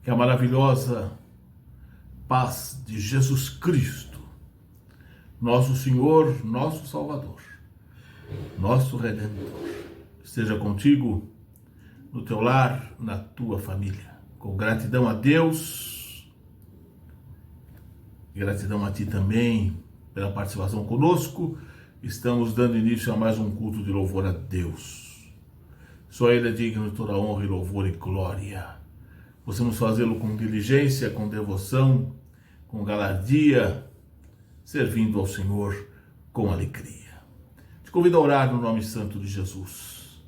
Que a maravilhosa paz de Jesus Cristo, nosso Senhor, nosso Salvador, nosso Redentor, esteja contigo, no teu lar, na tua família. Com gratidão a Deus, e gratidão a ti também pela participação conosco, estamos dando início a mais um culto de louvor a Deus. Só Ele é digno de toda honra e louvor e glória. Possamos fazê-lo com diligência, com devoção, com galardia, servindo ao Senhor com alegria. Te convido a orar no nome santo de Jesus.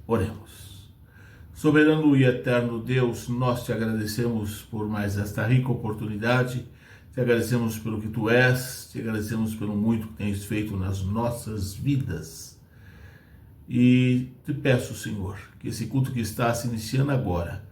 Oremos. Soberano e eterno Deus, nós te agradecemos por mais esta rica oportunidade, te agradecemos pelo que tu és, te agradecemos pelo muito que tens feito nas nossas vidas. E te peço, Senhor, que esse culto que está se iniciando agora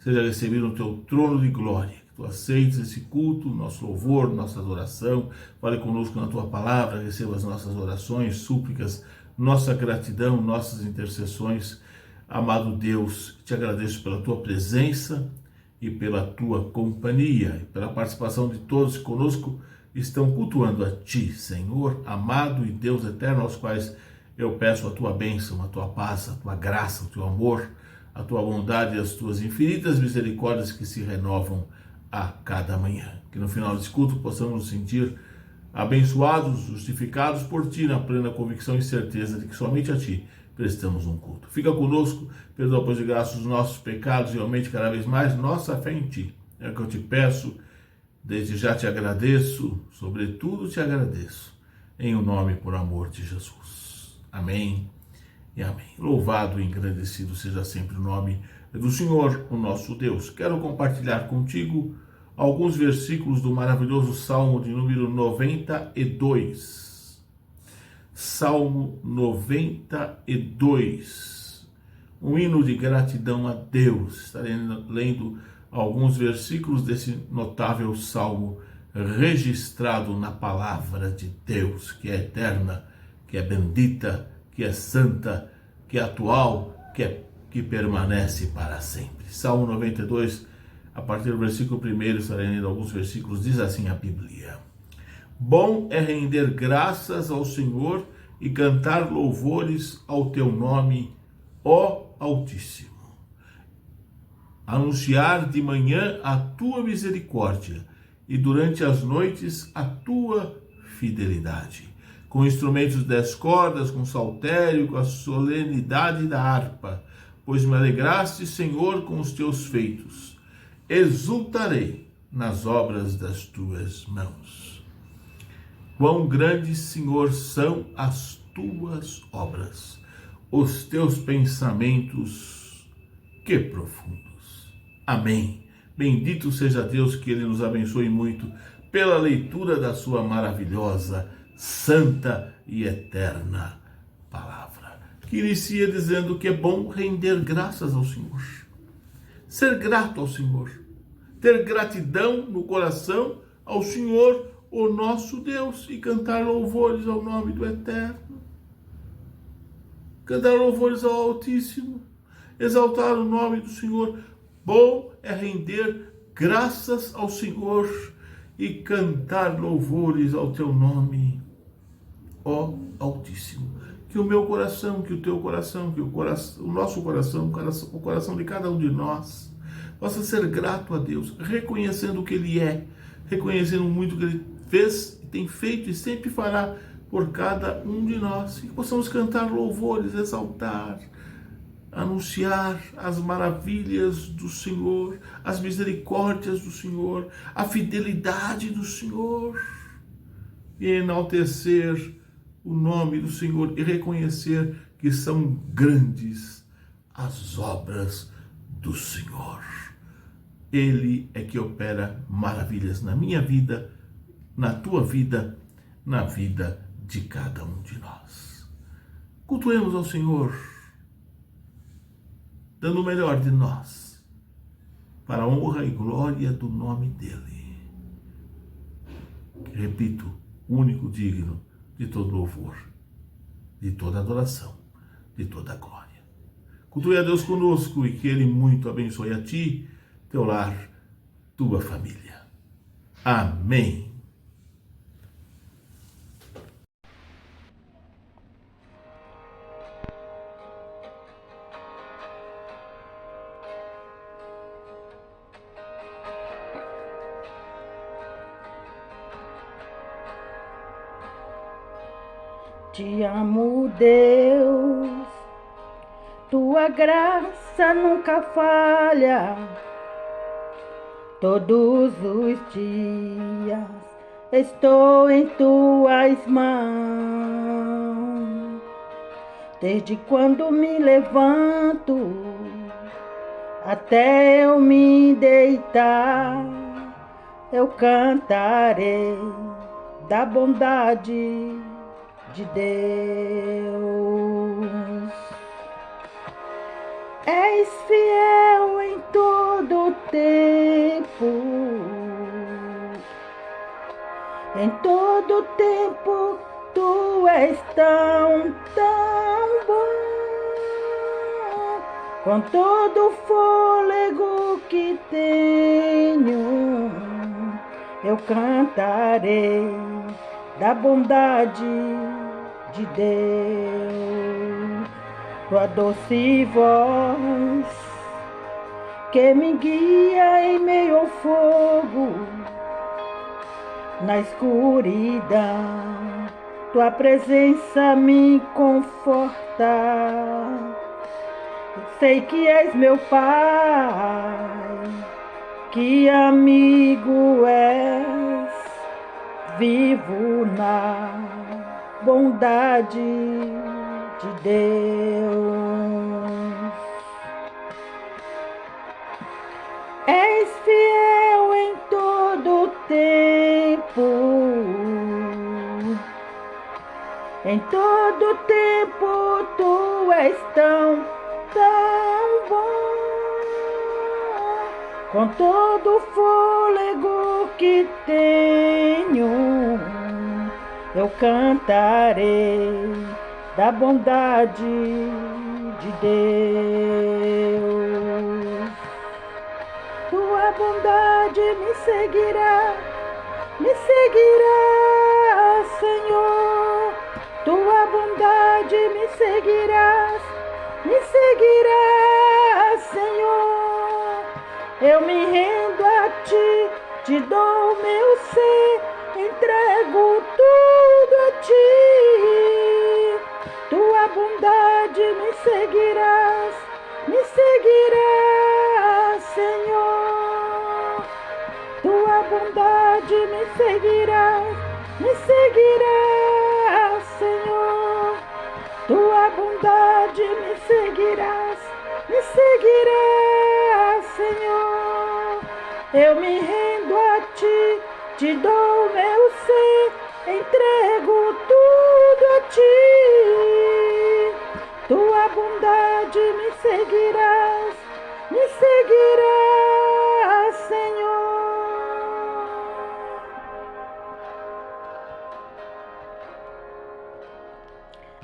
seja recebido no teu trono de glória, que tu aceites esse culto, nosso louvor, nossa adoração, fale conosco na tua palavra, receba as nossas orações, súplicas, nossa gratidão, nossas intercessões. Amado Deus, te agradeço pela tua presença e pela tua companhia, e pela participação de todos que conosco estão cultuando a ti, Senhor, amado e Deus eterno, aos quais eu peço a tua bênção, a tua paz, a tua graça, o teu amor, a tua bondade e as tuas infinitas misericórdias que se renovam a cada manhã. Que no final desse culto possamos nos sentir abençoados, justificados por ti, na plena convicção e certeza de que somente a ti prestamos um culto. Fica conosco, perdoa, pois de graça, os nossos pecados e aumente cada vez mais nossa fé em ti. É o que eu te peço, desde já te agradeço, sobretudo te agradeço, em o nome e por amor de Jesus. Amém e amém. Louvado e engrandecido seja sempre o nome do Senhor, o nosso Deus. Quero compartilhar contigo alguns versículos do maravilhoso Salmo de número 92. Salmo 92. Um hino de gratidão a Deus. Estarei lendo alguns versículos desse notável salmo registrado na palavra de Deus, que é eterna, que é bendita, que é santa, que é atual, que permanece para sempre. Salmo 92, a partir do versículo 1, estarei lendo alguns versículos, diz assim a Bíblia: Bom é render graças ao Senhor e cantar louvores ao teu nome, ó Altíssimo. Anunciar de manhã a tua misericórdia e durante as noites a tua fidelidade. Com instrumentos de 10 cordas, com saltério, com a solenidade da harpa, pois me alegraste, Senhor, com os teus feitos. Exultarei nas obras das tuas mãos. Quão grandes, Senhor, são as tuas obras, os teus pensamentos, que profundos. Amém. Bendito seja Deus, que Ele nos abençoe muito pela leitura da sua maravilhosa, santa e eterna palavra, que inicia dizendo que é bom render graças ao Senhor, ser grato ao Senhor, ter gratidão no coração ao Senhor, o nosso Deus, e cantar louvores ao nome do Eterno, cantar louvores ao Altíssimo, exaltar o nome do Senhor. Bom é render graças ao Senhor e cantar louvores ao teu nome, ó Altíssimo. Que o meu coração, que o teu coração, que o nosso coração, o coração de cada um de nós, possa ser grato a Deus, reconhecendo o que Ele é, reconhecendo muito o que Ele fez, tem feito e sempre fará por cada um de nós. E que possamos cantar louvores, exaltar, anunciar as maravilhas do Senhor, as misericórdias do Senhor, a fidelidade do Senhor, e enaltecer o nome do Senhor e reconhecer que são grandes as obras do Senhor. Ele é que opera maravilhas na minha vida, na tua vida, na vida de cada um de nós. Cultuemos ao Senhor, dando o melhor de nós, para a honra e glória do nome dEle. Repito, único, digno de todo louvor, de toda adoração, de toda glória. Cultue a Deus conosco e que Ele muito abençoe a ti, teu lar, tua família. Amém. Te amo, Deus, tua graça nunca falha. Todos os dias estou em tuas mãos. Desde quando me levanto até eu me deitar, eu cantarei da bondade de Deus. És fiel em todo tempo, em todo tempo tu és tão bom. Com todo o fôlego que tenho, eu cantarei da bondade de Deus. Tua doce voz que me guia em meio ao fogo, na escuridão, tua presença me conforta. Sei que és meu Pai, que amigo és, vivo na bondade de Deus. És fiel em todo tempo, em todo tempo tu és tão bom. Com todo o fôlego que tenho, eu cantarei da bondade de Deus. Tua bondade me seguirá, Senhor. Tua bondade me seguirás, Senhor. Eu me rendo a ti, te dou meu ser, entrego tudo a ti. Tua bondade me seguirás, Senhor. Tua bondade me seguirás, Senhor. Tua bondade me seguirás, Senhor. Eu me rendo a ti, te dou meu ser, entrego tudo a ti. Tua bondade me seguirás, Senhor.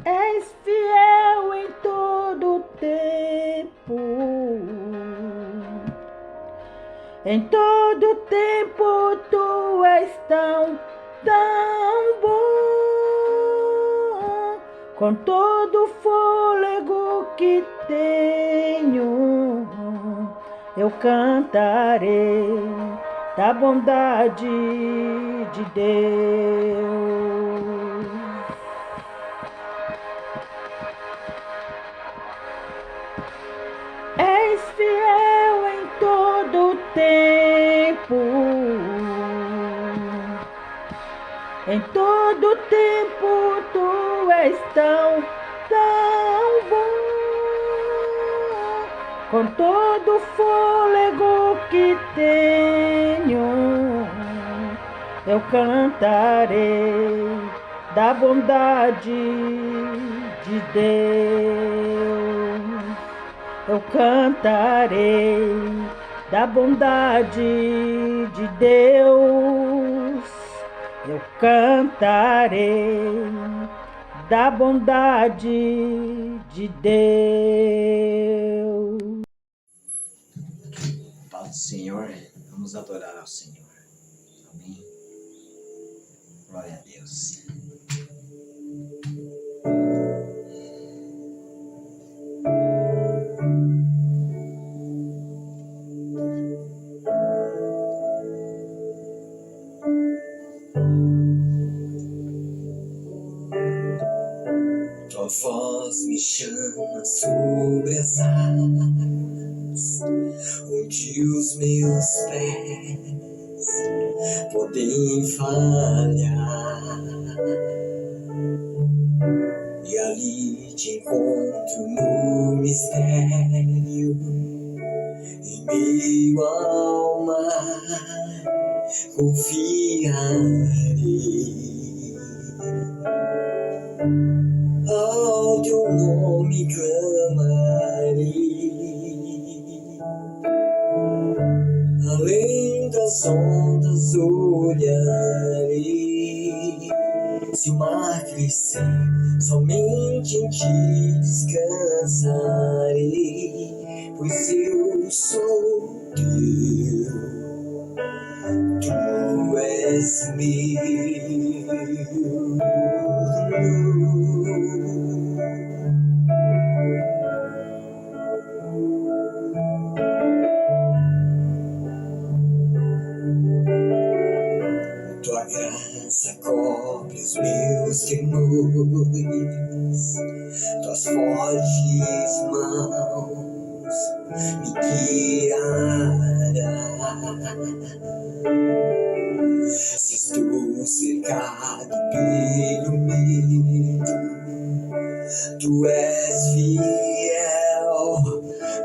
És fiel em todo tempo, em todo tempo tu és tão bom. Com todo o fôlego que tenho, eu cantarei da bondade de Deus. És fiel em todo tempo, em todo tempo tu és tão bom. Com todo o fôlego que tenho, eu cantarei da bondade de Deus. Eu cantarei da bondade de Deus. Eu cantarei da bondade de Deus. Paz Senhor, vamos adorar ao Senhor. Amém. Glória a Deus. Tua voz me chama sobre as águas, onde os meus pés podem falhar. E ali te encontro no mistério, em meio ao mar, confiarei. Ao teu nome clamarei, além das ondas olharei. Se o mar crescer, somente em ti descansarei, pois eu sou teu, tu és meu. Tua graça cobre os meus temores, tuas fortes mãos me guiarão. Se estou cercado pelo medo, tu és fiel,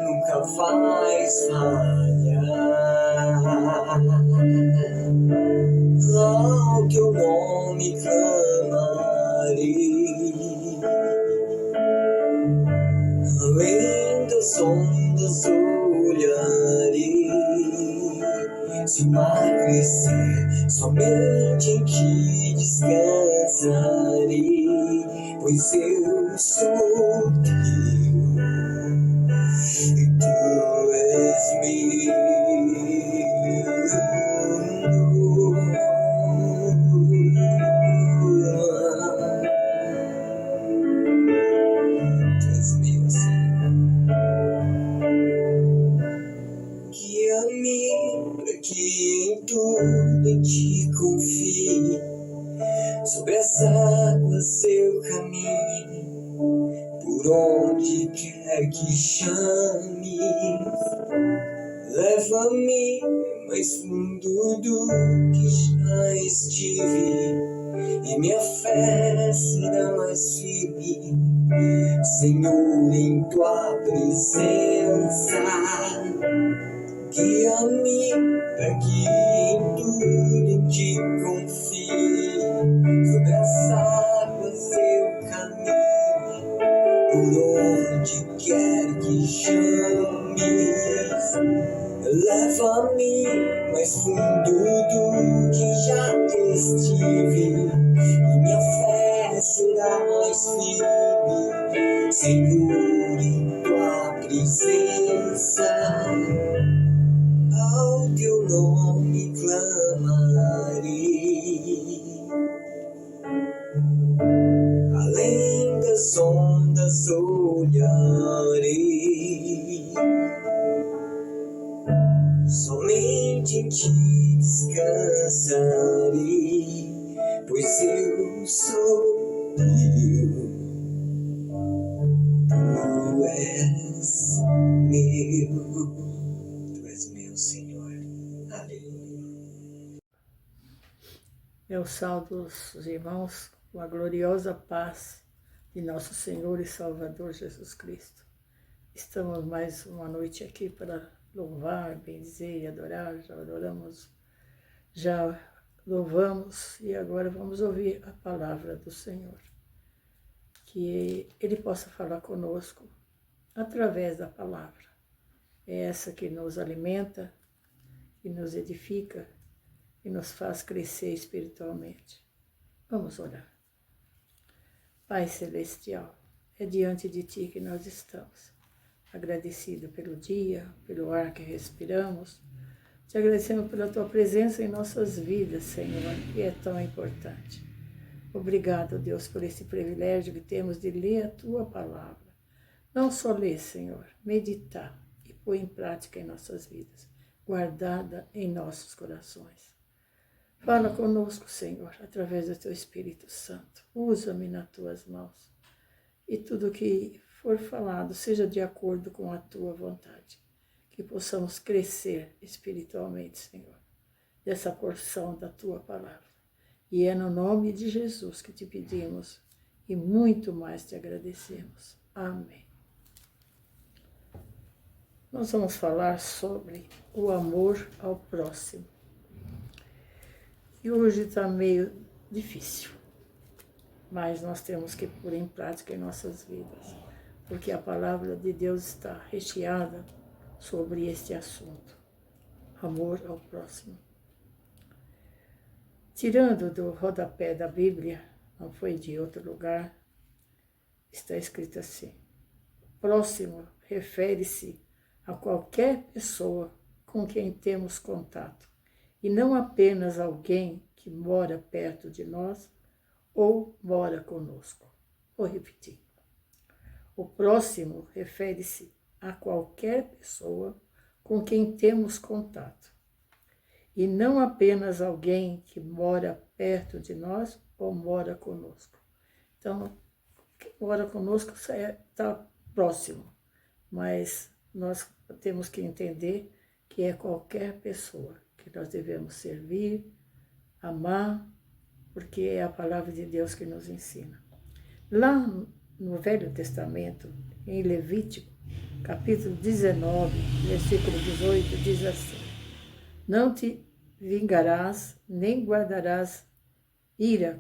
nunca vais falhar. Ao teu nome clamarei, além das ondas olharei. Se o mar crescer, somente em ti descansarei, pois eu sou teu e tu és meu. Tu és meu, Senhor. Guia-me para que em tudo te confie, sobre as águas eu caminhe, por onde quer que chames. Leva-me mais fundo do que já estive, e minha fé será mais firme, Senhor, em tua presença. Guia-me para que em tudo te confie, sobre as águas eu caminhe, por onde quer que chames. Leva-me mais fundo do que já estive, e minha fé será mais firme, Senhor, em tua presença. Ao teu nome clamarei, além das ondas olharei. Somente em ti descansarei, pois eu sou teu, tu és meu. Tu és meu, Senhor. Aleluia. Eu saúdo os irmãos com a gloriosa paz de nosso Senhor e Salvador Jesus Cristo. Estamos mais uma noite aqui para louvar, bendizer e adorar. Já adoramos, já louvamos e agora vamos ouvir a palavra do Senhor. Que Ele possa falar conosco através da palavra. É essa que nos alimenta, que nos edifica e nos faz crescer espiritualmente. Vamos orar. Pai Celestial, é diante de Ti que nós estamos, agradecido pelo dia, pelo ar que respiramos, Te agradecemos pela Tua presença em nossas vidas, Senhor, que é tão importante. Obrigado, Deus, por esse privilégio que temos de ler a Tua palavra. Não só ler, Senhor, meditar e pôr em prática em nossas vidas, guardada em nossos corações. Fala conosco, Senhor, através do Teu Espírito Santo. Usa-me nas Tuas mãos. E tudo que for falado seja de acordo com a Tua vontade. Que possamos crescer espiritualmente, Senhor, dessa porção da Tua palavra. E é no nome de Jesus que te pedimos e muito mais te agradecemos. Amém. Nós vamos falar sobre o amor ao próximo. E hoje está meio difícil, mas nós temos que pôr em prática em nossas vidas, porque a palavra de Deus está recheada sobre este assunto, amor ao próximo. Tirando do rodapé da Bíblia, não foi de outro lugar, está escrito assim: próximo refere-se a qualquer pessoa com quem temos contato, e não apenas alguém que mora perto de nós ou mora conosco. Vou repetir. O próximo refere-se a qualquer pessoa com quem temos contato, e não apenas alguém que mora perto de nós ou mora conosco. Então, quem mora conosco está próximo, mas nós temos que entender que é qualquer pessoa que nós devemos servir, amar, porque é a palavra de Deus que nos ensina. Lá no Velho Testamento, em Levítico, capítulo 19, versículo 18, diz assim: não te vingarás, nem guardarás ira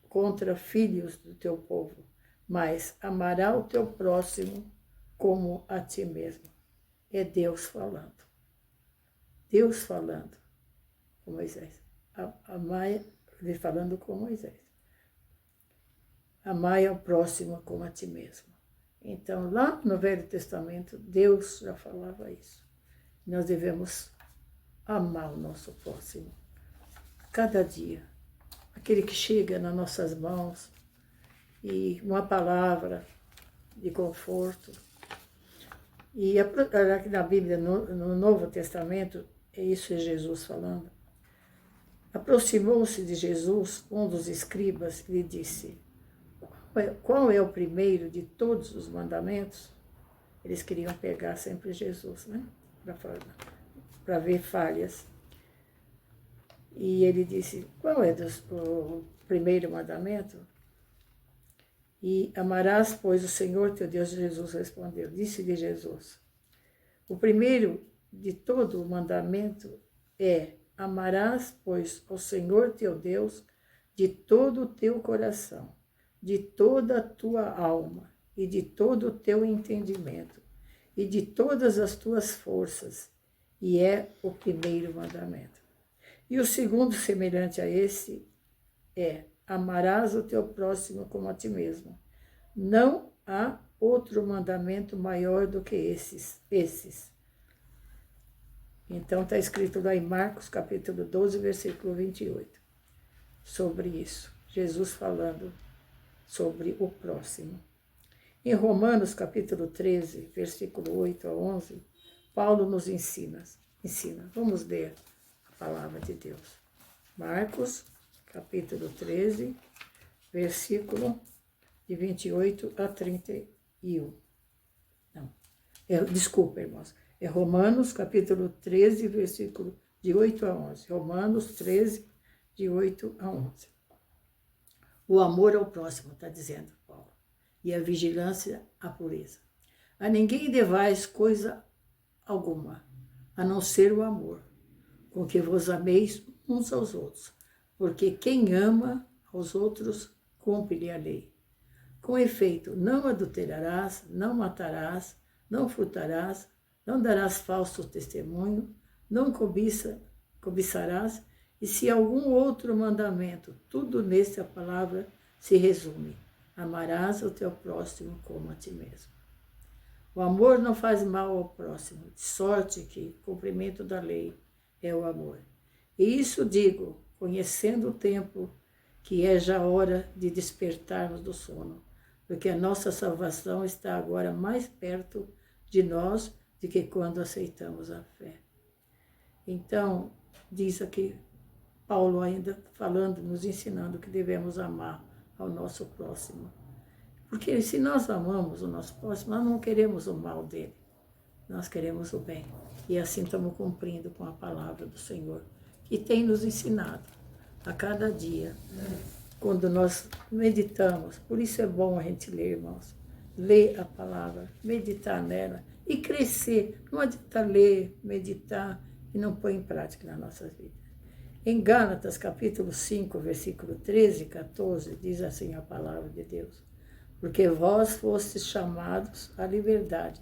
contra filhos do teu povo, mas amará o teu próximo como a ti mesmo. É Deus falando. Deus falando com Moisés. Ele falando com Moisés. Amai ao próximo como a ti mesmo. Então, lá no Velho Testamento, Deus já falava isso. Nós devemos amar o nosso próximo. Cada dia. Aquele que chega nas nossas mãos e uma palavra de conforto. E aqui na Bíblia, no Novo Testamento, isso é Jesus falando. Aproximou-se de Jesus um dos escribas e lhe disse: qual é o primeiro de todos os mandamentos? Eles queriam pegar sempre Jesus, né? Para ver falhas. E ele disse: qual é o primeiro mandamento? E amarás, pois, o Senhor teu Deus. Jesus respondeu. Disse-lhe Jesus: o primeiro de todo o mandamento é: amarás, pois, ao Senhor teu Deus de todo o teu coração, de toda a tua alma e de todo o teu entendimento e de todas as tuas forças. E é o primeiro mandamento. E o segundo, semelhante a esse, é: amarás o teu próximo como a ti mesmo. Não há outro mandamento maior do que esses. Então está escrito lá em Marcos, capítulo 12, versículo 28, sobre isso. Jesus falando sobre o próximo. Em Romanos, capítulo 13, versículo 8 a 11, Paulo nos ensina. Vamos ler a palavra de Deus. Marcos, capítulo 13, versículo de 28 a 31. Desculpa, irmãos. É Romanos, capítulo 13, versículo de 8 a 11. Romanos 13, de 8 a 11. O amor ao próximo, está dizendo Paulo, e a vigilância à pureza. A ninguém devais coisa alguma, a não ser o amor, com que vos ameis uns aos outros, porque quem ama aos outros cumpre-lhe a lei. Com efeito, não adulterarás, não matarás, não furtarás, não darás falso testemunho, não cobiçarás, e se algum outro mandamento, tudo nesta palavra se resume: amarás o teu próximo como a ti mesmo. O amor não faz mal ao próximo, de sorte que o cumprimento da lei é o amor. E isso digo, conhecendo o tempo, que é já hora de despertarmos do sono, porque a nossa salvação está agora mais perto de nós do que quando aceitamos a fé. Então, diz aqui Paulo ainda falando, nos ensinando que devemos amar ao nosso próximo. Porque se nós amamos o nosso próximo, nós não queremos o mal dele, nós queremos o bem. E assim estamos cumprindo com a palavra do Senhor, que tem nos ensinado a cada dia, quando nós meditamos. Por isso é bom a gente ler, irmãos. Ler a palavra, meditar nela e crescer. Não adianta ler, meditar e não pôr em prática nas nossas vidas. Em Gálatas, capítulo 5, versículo 13 e 14, diz assim a palavra de Deus: porque vós fostes chamados à liberdade.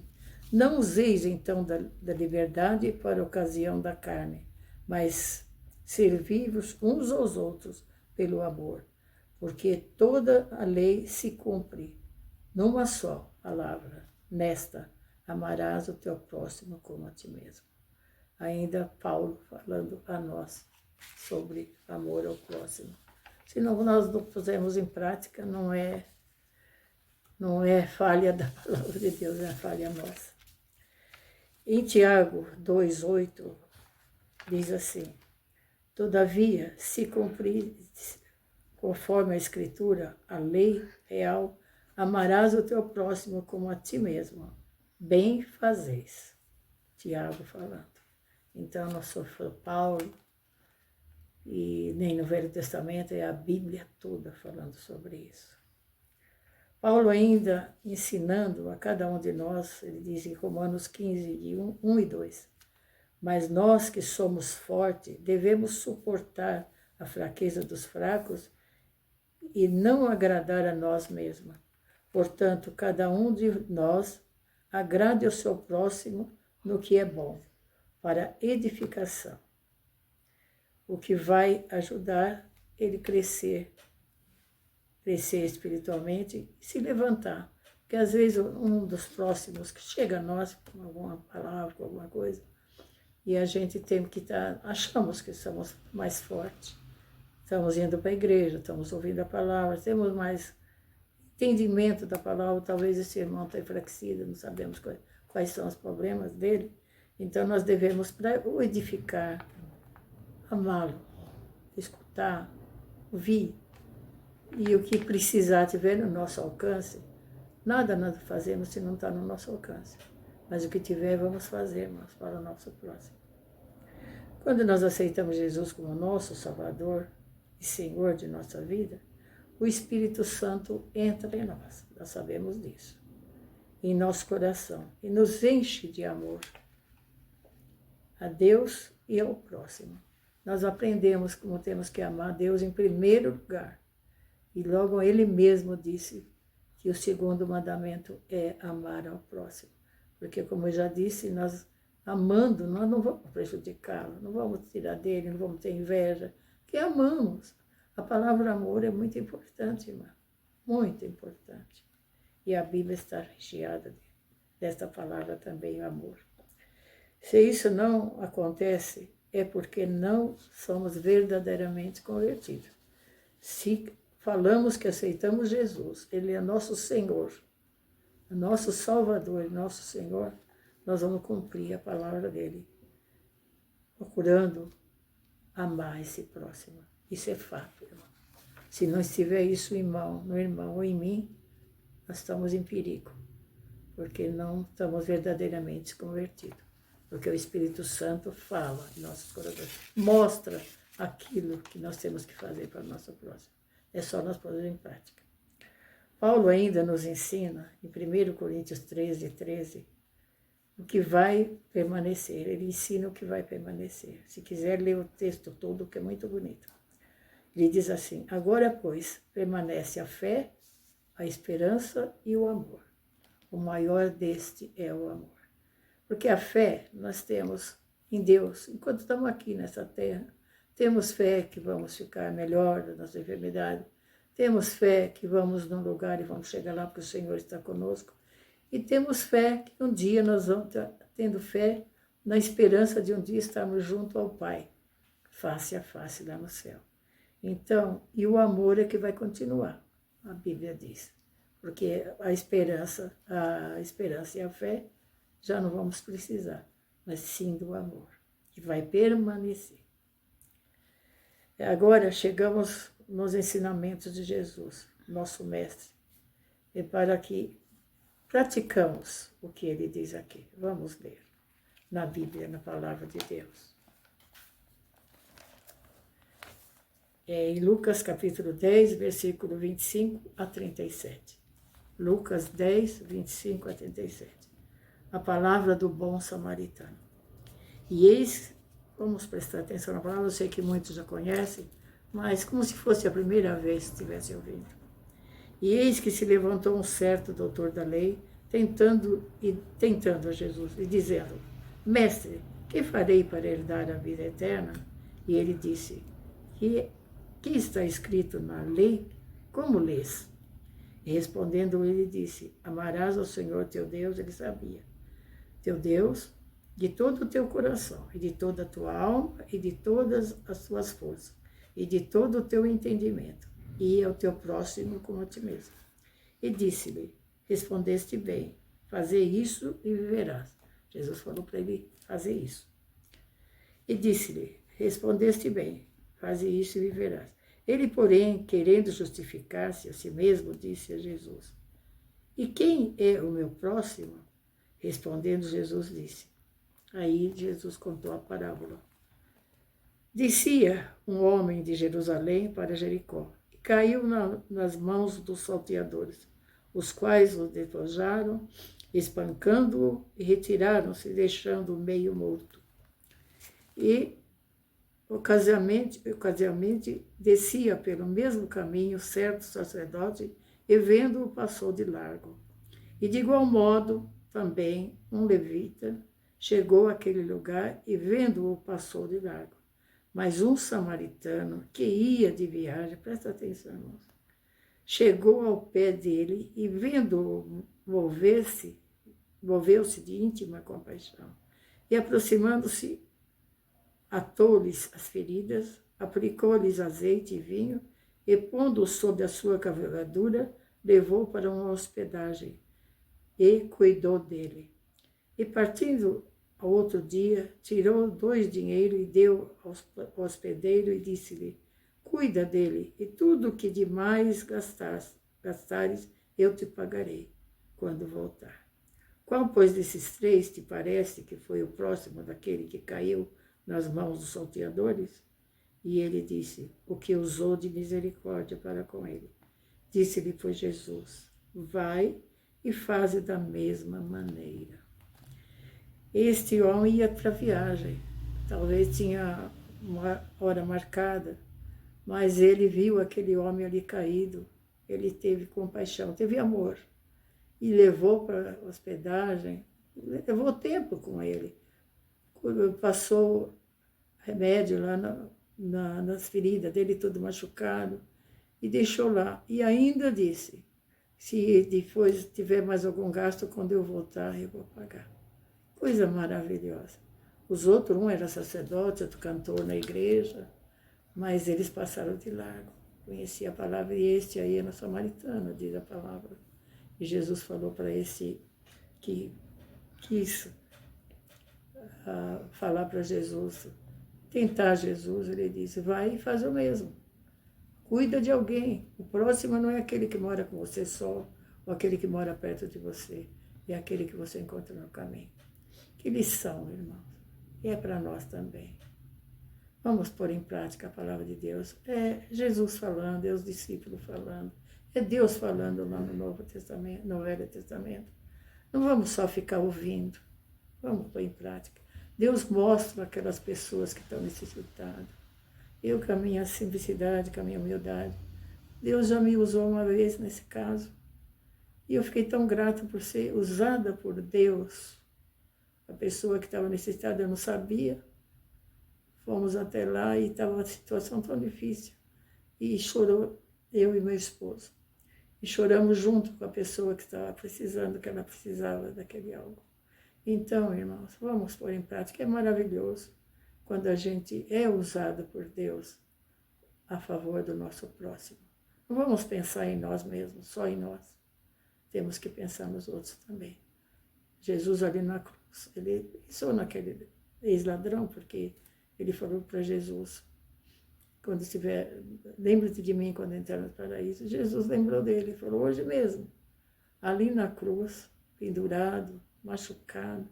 Não useis então da liberdade para a ocasião da carne, mas servi-vos uns aos outros pelo amor, porque toda a lei se cumpre numa só palavra, nesta: amarás o teu próximo como a ti mesmo. Ainda Paulo falando a nós sobre amor ao próximo. Se nós não pusermos em prática, não é falha da palavra de Deus, é falha nossa. Em Tiago 2,8, diz assim: todavia, se cumprir conforme a Escritura, a lei real, amarás o teu próximo como a ti mesmo. Bem fazeis. Tiago falando. Então, não sou Paulo, e nem no Velho Testamento, é a Bíblia toda falando sobre isso. Paulo ainda ensinando a cada um de nós, ele diz em Romanos 15, de 1 e 2, mas nós que somos fortes, devemos suportar a fraqueza dos fracos e não agradar a nós mesmos. Portanto, cada um de nós agrade ao seu próximo no que é bom, para edificação, o que vai ajudar ele crescer espiritualmente e se levantar. Porque às vezes um dos próximos que chega a nós com alguma palavra, com alguma coisa, e a gente tem que achamos que somos mais fortes. Estamos indo para a igreja, estamos ouvindo a palavra, temos mais entendimento da palavra, talvez esse irmão está enfraquecido, não sabemos quais são os problemas dele. Então nós devemos, para o edificar, amá-lo, escutar, ouvir, e o que precisar tiver no nosso alcance, nada nós fazemos se não está no nosso alcance. Mas o que tiver, vamos fazer, mas para o nosso próximo. Quando nós aceitamos Jesus como nosso Salvador e Senhor de nossa vida, o Espírito Santo entra em nós, nós sabemos disso, em nosso coração, e nos enche de amor a Deus e ao próximo. Nós aprendemos como temos que amar a Deus em primeiro lugar. E logo ele mesmo disse que o segundo mandamento é amar ao próximo. Porque, como eu já disse, nós amando, nós não vamos prejudicá-lo, não vamos tirar dele, não vamos ter inveja, porque amamos. A palavra amor é muito importante, irmã, muito importante. E a Bíblia está recheada desta palavra também, amor. Se isso não acontece, é porque não somos verdadeiramente convertidos. Se falamos que aceitamos Jesus, Ele é nosso Senhor, nosso Salvador, nosso Senhor, nós vamos cumprir a palavra dEle, procurando amar esse próximo. Isso é fato, irmão. Se não estiver isso no irmão ou em mim, nós estamos em perigo, porque não estamos verdadeiramente convertidos. Porque o Espírito Santo fala em nossos corações, mostra aquilo que nós temos que fazer para o nosso próximo. É só nós pôr em prática. Paulo ainda nos ensina, em 1 Coríntios 13, o que vai permanecer. Ele ensina o que vai permanecer. Se quiser ler o texto todo, que é muito bonito. Ele diz assim: agora, pois, permanece a fé, a esperança e o amor. O maior deste é o amor. Porque a fé nós temos em Deus, enquanto estamos aqui nessa terra. Temos fé que vamos ficar melhor da nossa enfermidade. Temos fé que vamos num lugar e vamos chegar lá porque o Senhor está conosco. E temos fé que um dia nós vamos tendo fé na esperança de um dia estarmos junto ao Pai, face a face lá no céu. Então, e o amor é que vai continuar, a Bíblia diz. Porque a esperança e a fé já não vamos precisar, mas sim do amor, que vai permanecer. Agora chegamos nos ensinamentos de Jesus, nosso Mestre, e para que praticamos o que ele diz aqui. Vamos ler na Bíblia, na Palavra de Deus. Em Lucas capítulo 10, versículo 25 a 37. Lucas 10, 25 a 37. A palavra do bom samaritano. E eis, vamos prestar atenção na palavra, eu sei que muitos já conhecem, mas como se fosse a primeira vez que estivessem ouvindo. E eis que se levantou um certo doutor da lei, tentando a Jesus, e dizendo: Mestre, que farei para herdar a vida eterna? E ele disse: que está escrito na lei? Como lês? E respondendo ele disse: Amarás ao Senhor teu Deus, ele sabia, teu Deus, de todo o teu coração, e de toda a tua alma, e de todas as tuas forças, e de todo o teu entendimento, e ao teu próximo como a ti mesmo. E disse-lhe: Respondeste bem, fazer isso e viverás. Jesus falou para ele fazer isso. E disse-lhe: Respondeste bem, faze isso e viverás. Ele, porém, querendo justificar-se a si mesmo, disse a Jesus: E quem é o meu próximo? Respondendo, Jesus disse. Aí Jesus contou a parábola. Descia um homem de Jerusalém para Jericó e caiu nas mãos dos salteadores, os quais o despojaram, espancando-o, e retiraram-se, deixando-o meio morto. E ocasionalmente descia pelo mesmo caminho certo sacerdote, e vendo-o passou de largo. E de igual modo também um levita chegou àquele lugar e vendo-o passou de largo. Mas um samaritano que ia de viagem, presta atenção, irmãos, chegou ao pé dele e vendo-o moveu-se de íntima compaixão. E aproximando-se, atou-lhes as feridas, aplicou-lhes azeite e vinho, e pondo-o sob a sua cavalgadura, levou para uma hospedagem e cuidou dele. E partindo ao outro dia, tirou 2 dinheiros e deu ao hospedeiro e disse-lhe: Cuida dele, e tudo o que demais gastares, eu te pagarei quando voltar. Qual, pois, desses 3 te parece que foi o próximo daquele que caiu nas mãos dos salteadores? E ele disse: O que usou de misericórdia para com ele. Disse-lhe, pois, Jesus: Vai e faze da mesma maneira. Este homem ia para a viagem, talvez tinha uma hora marcada, mas ele viu aquele homem ali caído, ele teve compaixão, teve amor, e levou para a hospedagem, levou tempo com ele, passou remédio lá nas feridas dele, todo machucado, e deixou lá, e ainda disse: se depois tiver mais algum gasto, quando eu voltar, eu vou pagar. Coisa maravilhosa. Os outros, um era sacerdote, outro cantor na igreja, mas eles passaram de largo. Conhecia a palavra, e este aí era samaritano, diz a palavra. E Jesus falou para esse que quis falar para Jesus, tentar Jesus, ele disse: vai e faz o mesmo. Cuida de alguém. O próximo não é aquele que mora com você só, ou aquele que mora perto de você, é aquele que você encontra no caminho. Que lição, irmãos. E é para nós também. Vamos pôr em prática a palavra de Deus. É Jesus falando, é os discípulos falando, é Deus falando lá no Novo Testamento, no Velho Testamento. Não vamos só ficar ouvindo, vamos pôr em prática. Deus mostra aquelas pessoas que estão necessitadas. Eu, com a minha simplicidade, com a minha humildade, Deus já me usou uma vez nesse caso. E eu fiquei tão grata por ser usada por Deus. A pessoa que estava necessitada, eu não sabia. Fomos até lá e estava uma situação tão difícil. E chorou eu e meu esposo. e choramos junto com a pessoa que estava precisando, que ela precisava daquele algo. Então, irmãos, vamos pôr em prática. É maravilhoso quando a gente é usado por Deus a favor do nosso próximo. Não vamos pensar em nós mesmos, só em nós. Temos que pensar nos outros também. Jesus ali na cruz, ele pensou naquele ex-ladrão, porque ele falou para Jesus, quando estiver, lembra-te de mim quando entrar no paraíso. Jesus lembrou dele, falou, hoje mesmo, ali na cruz, pendurado, machucado,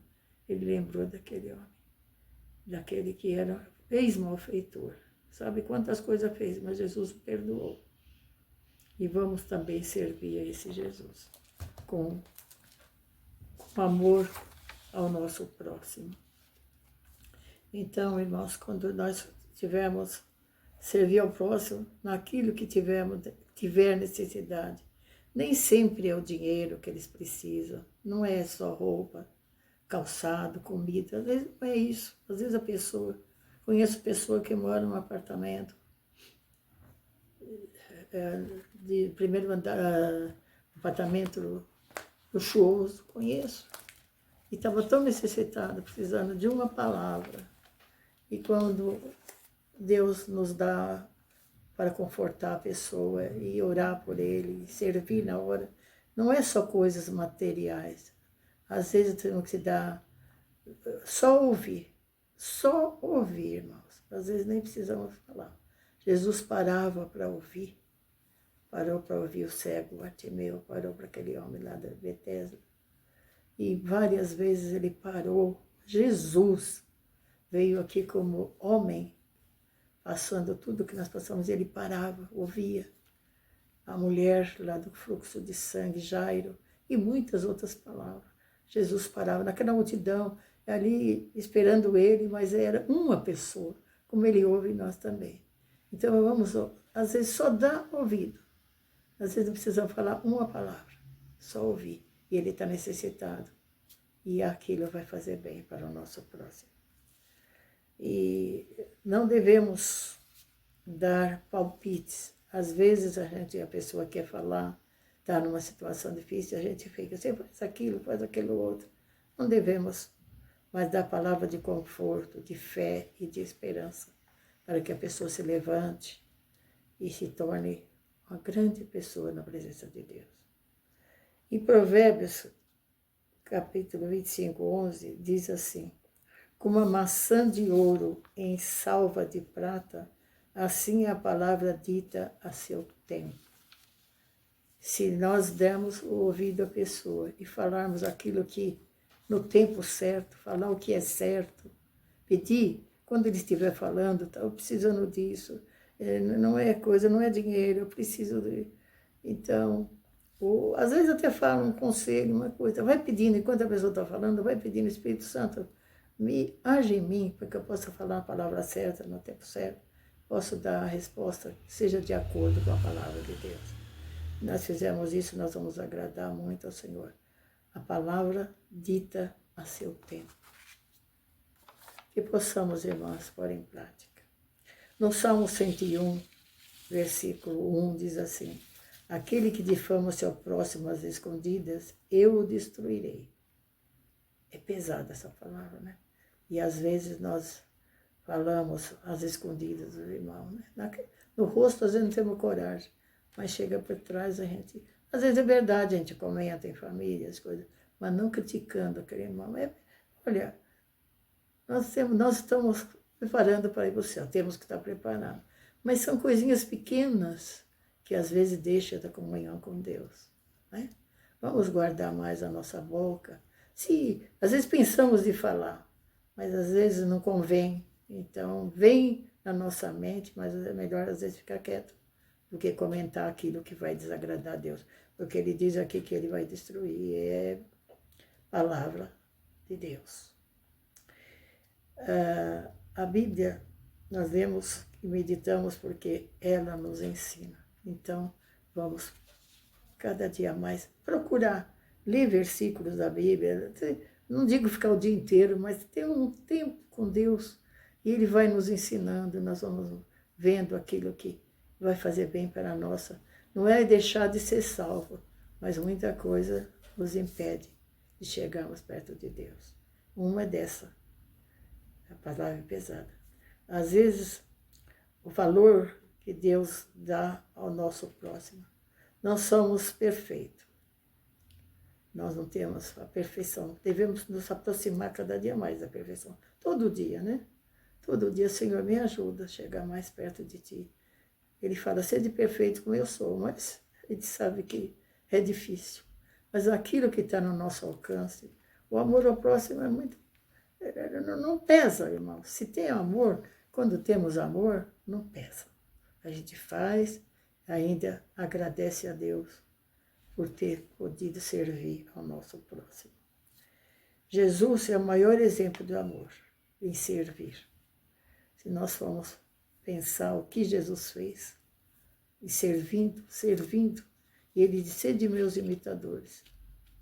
ele lembrou daquele homem, daquele que era ex-malfeitor. Sabe quantas coisas fez, mas Jesus o perdoou. E vamos também servir a esse Jesus com amor ao nosso próximo. Então, irmãos, quando nós tivermos servir ao próximo naquilo que tiver necessidade, nem sempre é o dinheiro que eles precisam, não é só roupa, calçado, comida, às vezes não é isso. Às vezes conheço pessoa que mora num apartamento de primeiro andar, apartamento luxuoso, conheço. E estava tão necessitada, precisando de uma palavra. E quando Deus nos dá para confortar a pessoa e orar por ele, e servir na hora, não é só coisas materiais. Às vezes temos que dar, só ouvir, irmãos. Às vezes nem precisamos falar. Jesus parava para ouvir. Parou para ouvir o cego Bartimeu, parou para aquele homem lá da Betesda. E várias vezes ele parou. Jesus veio aqui como homem, passando tudo que nós passamos, ele parava, ouvia. A mulher lá do fluxo de sangue, Jairo, e muitas outras palavras. Jesus parava naquela multidão, ali esperando ele, mas era uma pessoa, como ele ouve nós também. Então vamos, às vezes, só dar ouvido. Às vezes não precisamos falar uma palavra, só ouvir. E ele está necessitado. E aquilo vai fazer bem para o nosso próximo. E não devemos dar palpites. Às vezes a pessoa quer falar, está numa situação difícil, a gente fica, você faz aquilo, faz aquilo outro. Não devemos, mas dar palavra de conforto, de fé e de esperança, para que a pessoa se levante e se torne uma grande pessoa na presença de Deus. Em Provérbios, capítulo 25, 11, diz assim, como a maçã de ouro em salva de prata, assim é a palavra dita a seu tempo. Se nós dermos o ouvido à pessoa e falarmos aquilo que, no tempo certo, falar o que é certo, pedir, quando ele estiver falando, estou precisando disso, não é coisa, não é dinheiro, eu preciso de... Então, ou, às vezes até fala um conselho, uma coisa, vai pedindo, enquanto a pessoa está falando, vai pedindo, Espírito Santo, age em mim, para que eu possa falar a palavra certa, no tempo certo, posso dar a resposta que seja de acordo com a palavra de Deus. Nós fizermos isso, nós vamos agradar muito ao Senhor. A palavra dita a seu tempo. Que possamos, irmãos, pôr em prática. No Salmo 101, versículo 1, diz assim, aquele que difama o seu próximo às escondidas, eu o destruirei. É pesada essa palavra, né? E às vezes nós falamos às escondidas do irmão, né? No rosto, às vezes não temos coragem, mas chega por trás a gente... Às vezes é verdade, a gente comenta em família, as coisas, mas não criticando aquele irmão. Olha, nós estamos preparando para ir para o céu, temos que estar preparados. Mas são coisinhas pequenas que às vezes deixam da comunhão com Deus, né? Vamos guardar mais a nossa boca. Às vezes pensamos de falar, mas às vezes não convém. Então, vem na nossa mente, mas é melhor às vezes ficar quieto do que comentar aquilo que vai desagradar a Deus. Porque ele diz aqui que ele vai destruir, é palavra de Deus. A Bíblia, nós lemos e meditamos porque ela nos ensina. Então, vamos cada dia mais procurar ler versículos da Bíblia. Não digo ficar o dia inteiro, mas ter um tempo com Deus. E Ele vai nos ensinando, nós vamos vendo aquilo que vai fazer bem para a nossa Não é deixar de ser salvo, mas muita coisa nos impede de chegarmos perto de Deus. Uma é dessa, a palavra é pesada. Às vezes, o valor que Deus dá ao nosso próximo. Nós somos perfeitos. Nós não temos a perfeição. Devemos nos aproximar cada dia mais da perfeição. Todo dia, né? Todo dia, Senhor, me ajuda a chegar mais perto de Ti. Ele fala, sede perfeito como eu sou, mas a gente sabe que é difícil. Mas aquilo que está no nosso alcance, o amor ao próximo é muito... Não pesa, irmão. Se tem amor, quando temos amor, não pesa. A gente faz, ainda agradece a Deus por ter podido servir ao nosso próximo. Jesus é o maior exemplo do amor, em servir. Se nós formos pensar o que Jesus fez, e servindo, e ele disse, sede meus imitadores,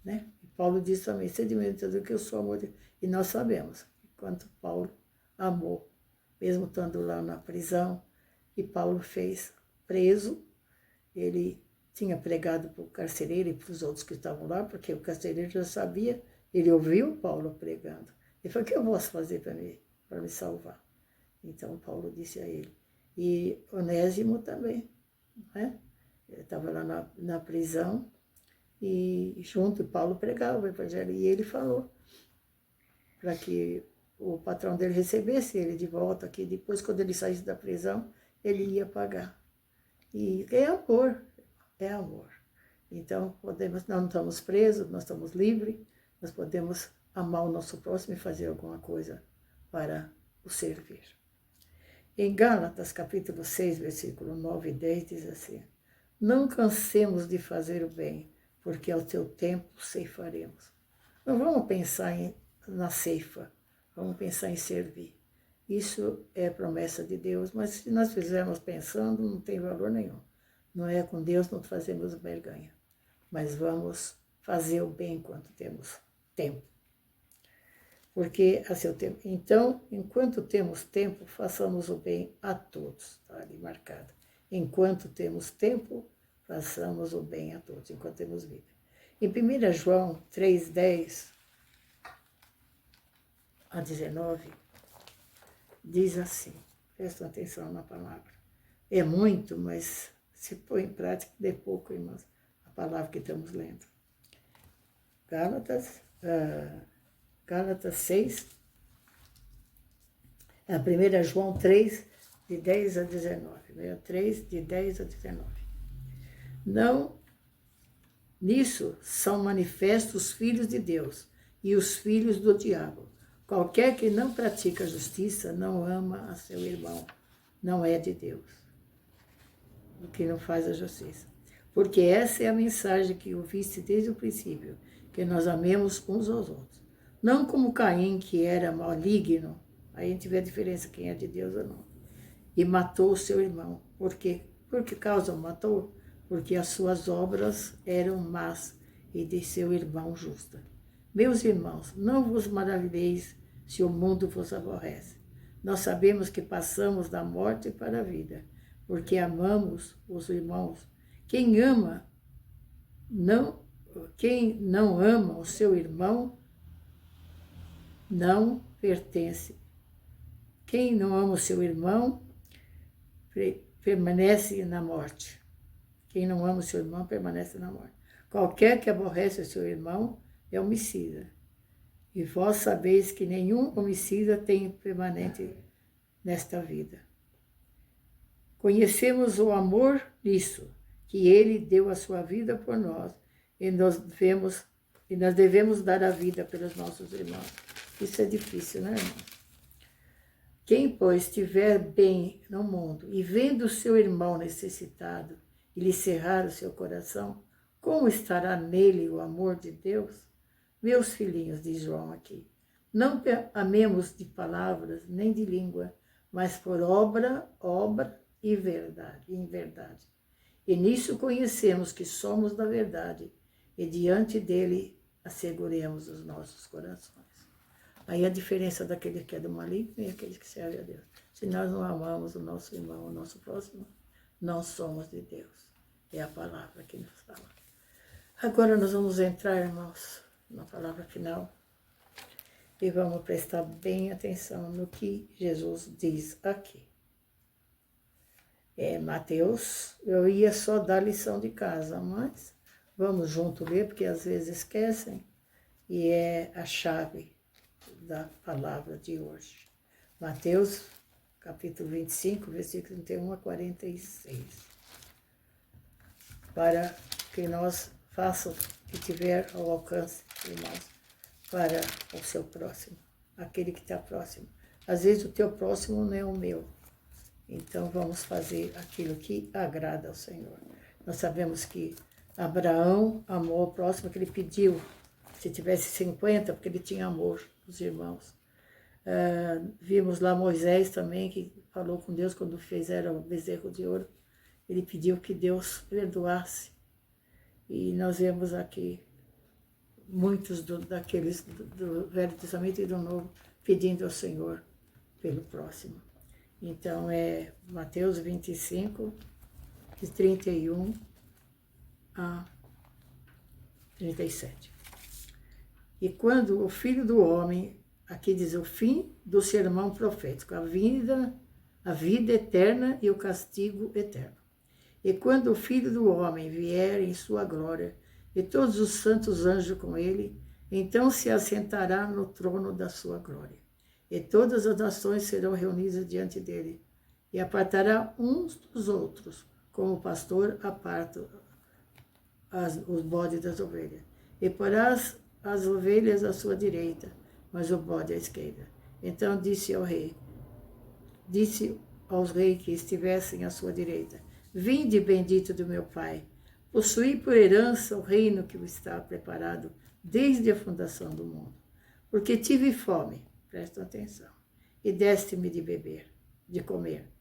né? E Paulo diz também, sede meus imitadores, que eu sou amor. E nós sabemos quanto Paulo amou, mesmo estando lá na prisão, e Paulo fez preso, ele tinha pregado para o carcereiro e para os outros que estavam lá, porque o carcereiro já sabia, ele ouviu Paulo pregando. Ele falou, o que eu posso fazer para me salvar? Então Paulo disse a ele. E Onésimo também, né? Ele estava lá na prisão, e junto Paulo pregava o evangelho, e ele falou para que o patrão dele recebesse ele de volta, que depois, quando ele saísse da prisão, ele ia pagar. E é amor, é amor. Então, nós não estamos presos, nós estamos livres, nós podemos amar o nosso próximo e fazer alguma coisa para o servir. Em Gálatas, capítulo 6, versículo 9 e 10, diz assim, não cansemos de fazer o bem, porque ao seu tempo ceifaremos. Não vamos pensar na ceifa, vamos pensar em servir. Isso é promessa de Deus, mas se nós fizermos pensando, não tem valor nenhum. Não é com Deus, não fazemos vergonha. Mas vamos fazer o bem enquanto temos tempo. Porque a seu tempo. Então, enquanto temos tempo, façamos o bem a todos. Está ali marcado. Enquanto temos tempo, façamos o bem a todos, enquanto temos vida. Em 1 João 3:10 a 19, diz assim, prestam atenção na palavra. É muito, mas se põe em prática, de pouco, irmãos, a palavra que estamos lendo. Gálatas 6, 1 João 3, de 10 a 19. 3, de 10 a 19. Não, nisso são manifestos os filhos de Deus e os filhos do diabo. Qualquer que não pratica a justiça não ama a seu irmão, não é de Deus. O que não faz a justiça. Porque essa é a mensagem que ouviste desde o princípio, que nós amemos uns aos outros. Não como Caim, que era maligno, aí a gente vê a diferença quem é de Deus ou não, e matou o seu irmão. Por quê? Por que causa matou? Porque as suas obras eram más e de seu irmão justa. Meus irmãos, não vos maravilheis se o mundo vos aborrece. Nós sabemos que passamos da morte para a vida, porque amamos os irmãos. Quem não ama o seu irmão, não pertence. Quem não ama o seu irmão, permanece na morte. Quem não ama o seu irmão, permanece na morte. Qualquer que aborrece o seu irmão é homicida. E vós sabeis que nenhum homicida tem permanente nesta vida. Conhecemos o amor nisso, que ele deu a sua vida por nós, e nós devemos dar a vida pelos nossos irmãos. Isso é difícil, né, irmão? Quem, pois, estiver bem no mundo e vendo o seu irmão necessitado e lhe cerrar o seu coração, como estará nele o amor de Deus? Meus filhinhos, diz João aqui, não amemos de palavras nem de língua, mas por obra e em verdade. E nisso conhecemos que somos da verdade, e diante dele asseguremos os nossos corações. Aí a diferença daquele que é do maligno e aquele que serve a Deus. Se nós não amamos o nosso irmão, o nosso próximo, não somos de Deus. É a palavra que nos fala. Agora nós vamos entrar, irmãos, na palavra final e vamos prestar bem atenção no que Jesus diz aqui. Mateus, eu ia só dar lição de casa, mas vamos junto ler, porque às vezes esquecem, e é a chave da palavra de hoje. Mateus, capítulo 25, versículo 31 a 46. Para que nós façamos o que tiver ao alcance, irmãos, para o seu próximo, aquele que está próximo. Às vezes o teu próximo não é o meu. Então vamos fazer aquilo que agrada ao Senhor. Nós sabemos que Abraão amou o próximo que ele pediu. Se tivesse 50, porque ele tinha amor dos irmãos. Vimos lá Moisés também, que falou com Deus quando fizeram o bezerro de ouro. Ele pediu que Deus perdoasse. E nós vemos aqui muitos daqueles do Velho Testamento e do Novo pedindo ao Senhor pelo próximo. Então, é Mateus 25, de 31 a 37. E quando o Filho do Homem, aqui diz o fim do sermão profético, a vida eterna e o castigo eterno. E quando o Filho do Homem vier em sua glória, e todos os santos anjos com ele, então se assentará no trono da sua glória. E todas as nações serão reunidas diante dele, e apartará uns dos outros, como o pastor aparta os bodes das ovelhas. E porá as ovelhas à sua direita, mas o bode à esquerda. Então disse aos reis que estivessem à sua direita: Vinde, bendito do meu Pai, possuí por herança o reino que está preparado desde a fundação do mundo. Porque tive fome, presta atenção, e deste-me de comer.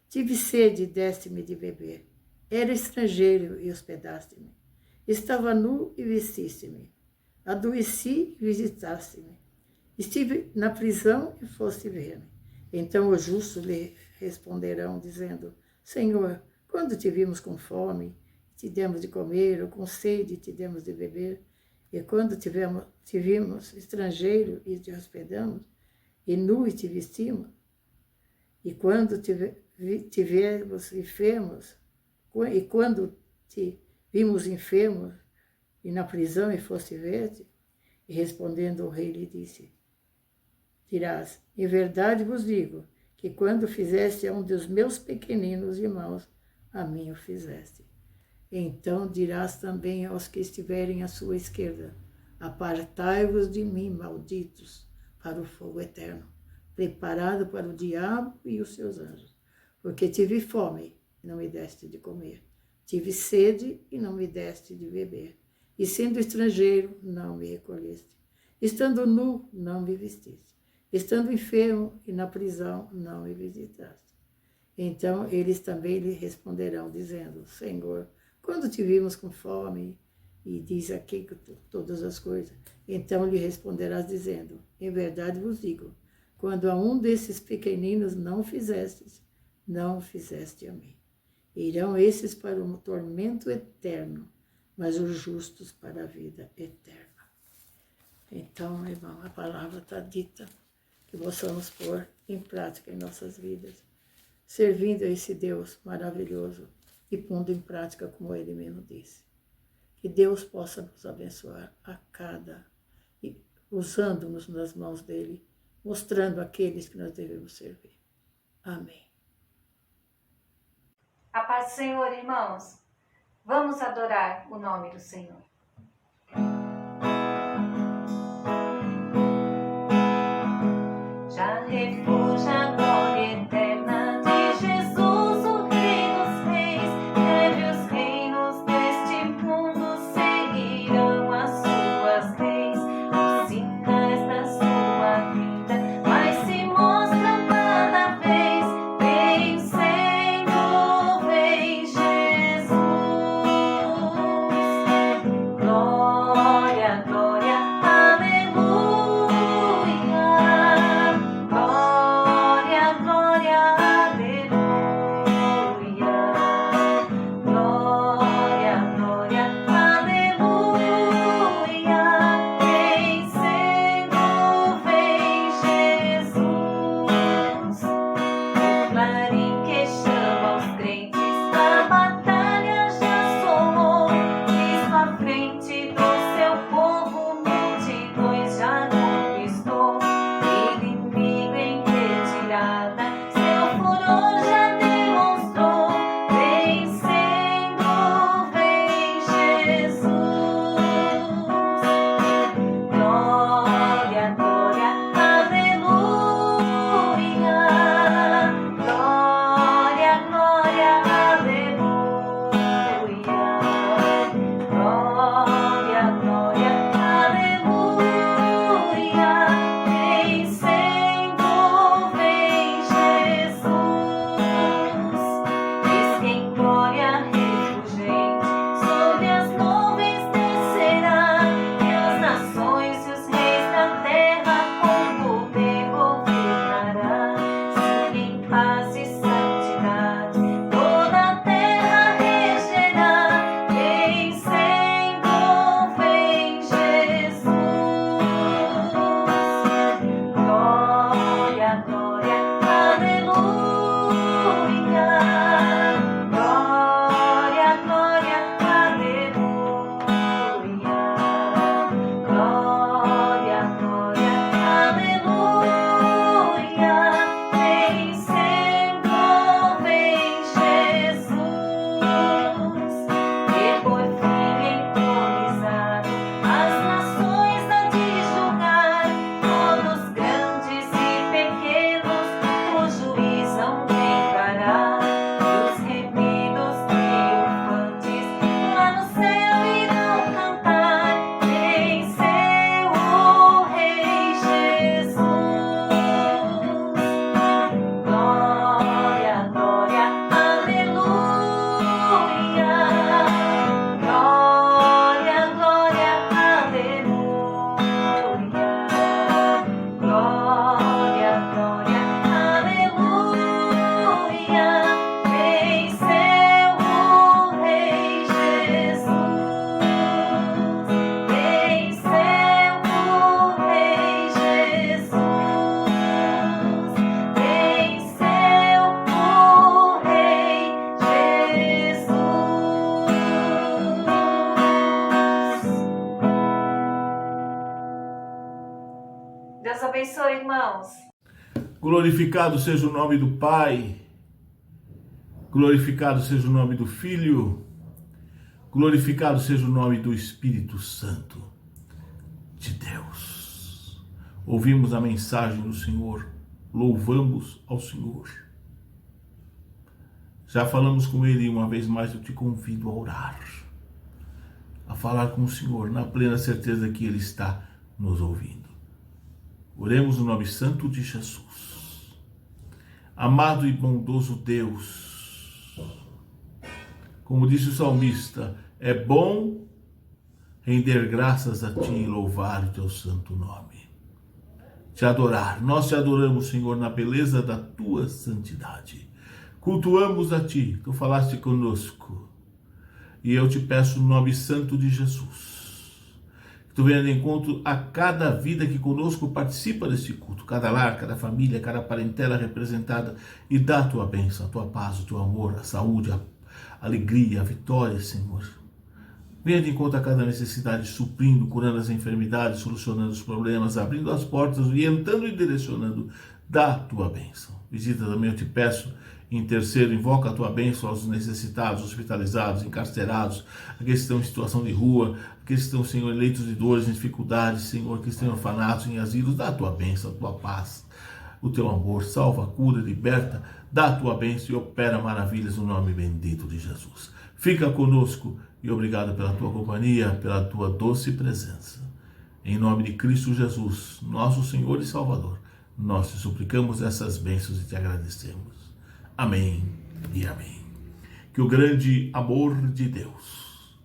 Tive sede e deste-me de beber. Era estrangeiro e hospedaste-me. Estava nu e vestiste-me. Adoeci e visitaste-me. Estive na prisão e foste ver-me. Então os justos lhe responderão, dizendo: Senhor, quando te vimos com fome, te demos de comer, ou com sede, te demos de beber? E quando te vimos estrangeiro e te hospedamos, e nu e te vestimos? E quando te vimos enfermos, e quando te vimos enfermos, e na prisão e foste ver-te? E respondendo o rei lhe disse: Dirás, em verdade vos digo, que quando fizeste a um dos meus pequeninos irmãos, a mim o fizeste. Então dirás também aos que estiverem à sua esquerda: Apartai-vos de mim, malditos, para o fogo eterno, preparado para o diabo e os seus anjos. Porque tive fome e não me deste de comer, tive sede e não me deste de beber, e sendo estrangeiro não me recolheste, estando nu não me vestiste, estando enfermo e na prisão não me visitaste. Então eles também lhe responderão, dizendo: Senhor, quando te vimos com fome, e diz aqui todas as coisas, então lhe responderás dizendo: Em verdade vos digo, quando a um desses pequeninos não fizestes, não fizeste a mim. Irão esses para o tormento eterno, mas os justos para a vida eterna. Então, irmão, a palavra está dita, que possamos pôr em prática em nossas vidas, servindo a esse Deus maravilhoso e pondo em prática como Ele mesmo disse. Que Deus possa nos abençoar usando-nos nas mãos dEle, mostrando aqueles que nós devemos servir. Amém. A paz do Senhor, irmãos. Vamos adorar o nome do Senhor. Já refúgio a glória eterna de Jesus, o Rei dos Reis. Nele os reinos deste mundo seguirão as suas leis. Os sinais da sua vida mais se mostram cada vez. Vencendo, vem Jesus. Deus abençoe, irmãos. Glorificado seja o nome do Pai, glorificado seja o nome do Filho, glorificado seja o nome do Espírito Santo de Deus. Ouvimos a mensagem do Senhor, louvamos ao Senhor. Já falamos com Ele e uma vez mais eu te convido a orar, a falar com o Senhor, na plena certeza que Ele está nos ouvindo. Oremos no nome santo de Jesus. Amado e bondoso Deus, como disse o salmista, é bom render graças a Ti e louvar o Teu santo nome. Te adorar, nós te adoramos, Senhor, na beleza da Tua santidade. Cultuamos a Ti, Tu falaste conosco. E eu te peço no nome santo de Jesus, que Tu venha de encontro a cada vida que conosco participa deste culto, cada lar, cada família, cada parentela representada, e dá a Tua bênção, a Tua paz, o Teu amor, a saúde, a alegria, a vitória, Senhor. Venha de encontro a cada necessidade, suprindo, curando as enfermidades, solucionando os problemas, abrindo as portas, orientando e direcionando. Dá a Tua bênção. Visita também, eu te peço, em terceiro, invoca a Tua bênção aos necessitados, hospitalizados, encarcerados, aqueles que estão em situação de rua, aqueles que estão, Senhor, em leitos de dores, em dificuldades, Senhor, que estão em orfanatos, em asilos. Dá a Tua bênção, a Tua paz, o Teu amor, salva, cura, liberta, dá a Tua bênção e opera maravilhas no nome bendito de Jesus. Fica conosco e obrigado pela Tua companhia, pela Tua doce presença. Em nome de Cristo Jesus, nosso Senhor e Salvador, nós te suplicamos essas bênçãos e te agradecemos. Amém e amém. Que o grande amor de Deus,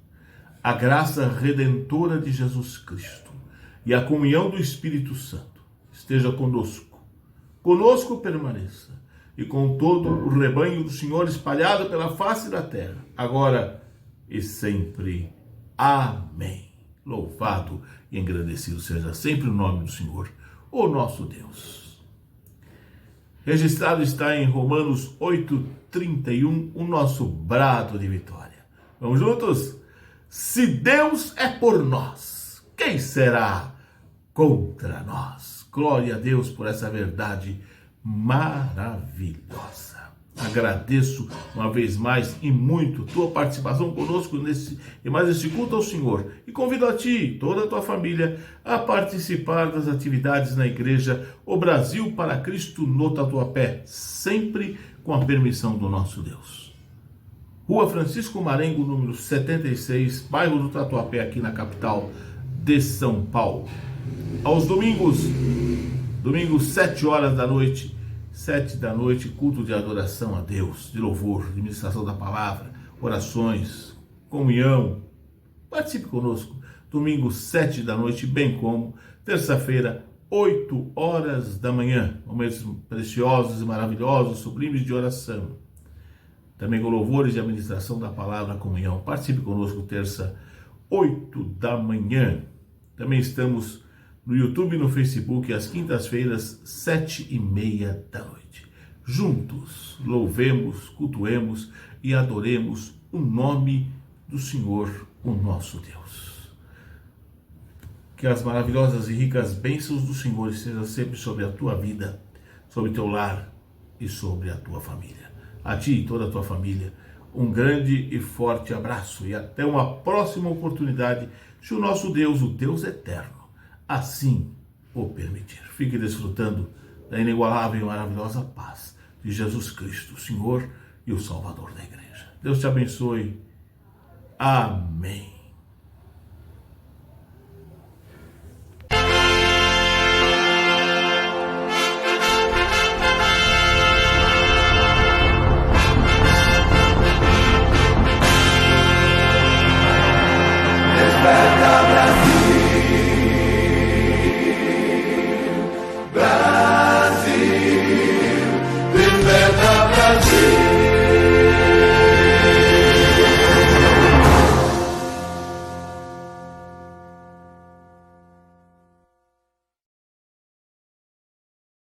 a graça redentora de Jesus Cristo e a comunhão do Espírito Santo esteja conosco. Conosco permaneça e com todo o rebanho do Senhor espalhado pela face da terra, agora e sempre. Amém. Louvado e engrandecido seja sempre o nome do Senhor, o nosso Deus. Registrado está em Romanos 8:31 o nosso brado de vitória. Vamos juntos? Se Deus é por nós, quem será contra nós? Glória a Deus por essa verdade maravilhosa. Agradeço uma vez mais e muito tua participação conosco em mais este culto ao Senhor. E convido a ti e toda a tua família a participar das atividades na igreja O Brasil para Cristo no Tatuapé, sempre com a permissão do nosso Deus. Rua Francisco Marengo, número 76, bairro do Tatuapé, aqui na capital de São Paulo. Aos domingos 7 horas da noite, 7 da noite, culto de adoração a Deus, de louvor, de ministração da palavra, orações, comunhão. Participe conosco. Domingo, 7 da noite, bem como terça-feira, 8 horas da manhã. Momentos preciosos e maravilhosos, sublimes de oração. Também com louvores de administração da palavra, comunhão. Participe conosco, terça, 8 da manhã. Também estamos no YouTube e no Facebook, às quintas-feiras, 7:30 da noite. Juntos, louvemos, cultuemos e adoremos o nome do Senhor, o nosso Deus. Que as maravilhosas e ricas bênçãos do Senhor estejam sempre sobre a tua vida, sobre o teu lar e sobre a tua família. A ti e toda a tua família, um grande e forte abraço e até uma próxima oportunidade, se o nosso Deus, o Deus eterno, assim o permitir. Fique desfrutando da inigualável e maravilhosa paz de Jesus Cristo, o Senhor e o Salvador da igreja. Deus te abençoe. Amém.